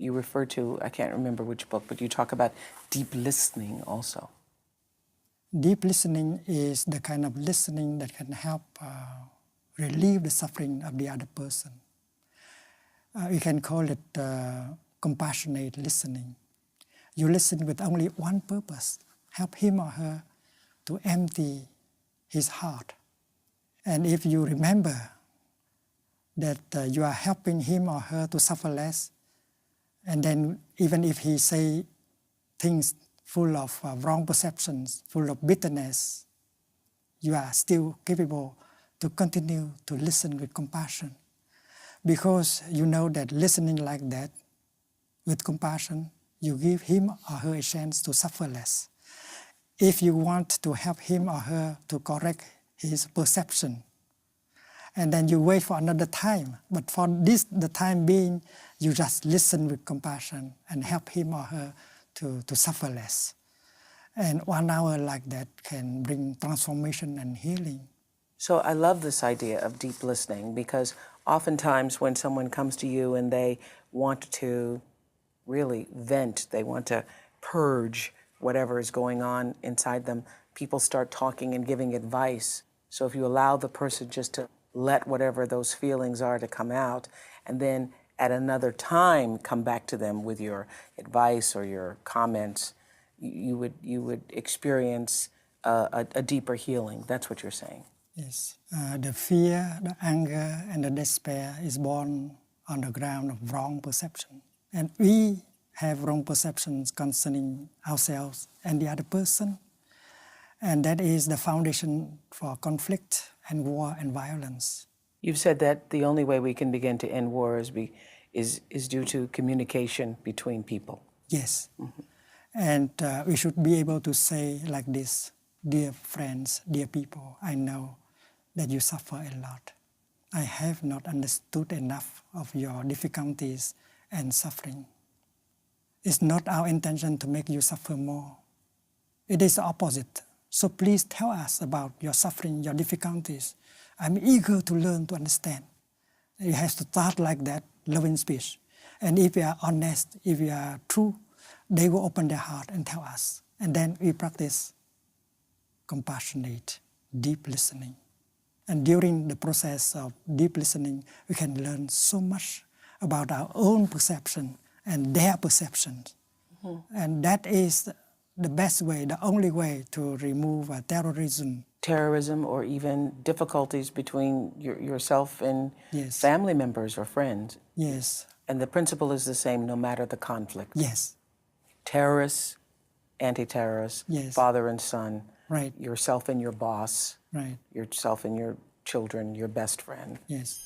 you refer to, I can't remember which book, but you talk about deep listening also. Deep listening is the kind of listening that can help relieve the suffering of the other person. You can call it compassionate listening. You listen with only one purpose: help him or her to empty his heart. And if you remember that you are helping him or her to suffer less, and then even if he say things full of wrong perceptions, full of bitterness, you are still capable to continue to listen with compassion. Because you know that listening like that, with compassion, you give him or her a chance to suffer less. If you want to help him or her to correct his perception, and then you wait for another time, but for the time being, you just listen with compassion and help him or her to suffer less. And 1 hour like that can bring transformation and healing. So I love this idea of deep listening, because oftentimes when someone comes to you and they want to really vent, they want to purge whatever is going on inside them, people start talking and giving advice. So if you allow the person just to let whatever those feelings are to come out, and then at another time come back to them with your advice or your comments, you would experience a deeper healing. That's what you're saying. Yes, the fear, the anger, and the despair is born on the ground of wrong perception. And we have wrong perceptions concerning ourselves and the other person. And that is the foundation for conflict and war and violence. You've said that the only way we can begin to end war is due to communication between people. Yes. Mm-hmm. And we should be able to say like this: dear friends, dear people, I know that you suffer a lot. I have not understood enough of your difficulties and suffering. It's not our intention to make you suffer more. It is the opposite. So please tell us about your suffering, your difficulties. I'm eager to learn, to understand. You have to start like that, loving speech. And if we are honest, if we are true, they will open their heart and tell us. And then we practice compassionate, deep listening. And during the process of deep listening, we can learn so much about our own perception and their perceptions. Mm-hmm. And that is the best way, the only way to remove terrorism. Terrorism, or even difficulties between yourself and yes. family members or friends. Yes. And the principle is the same no matter the conflict. Yes. Terrorists, anti-terrorists, yes. father and son, right. yourself and your boss, right. yourself and your children, your best friend. Yes.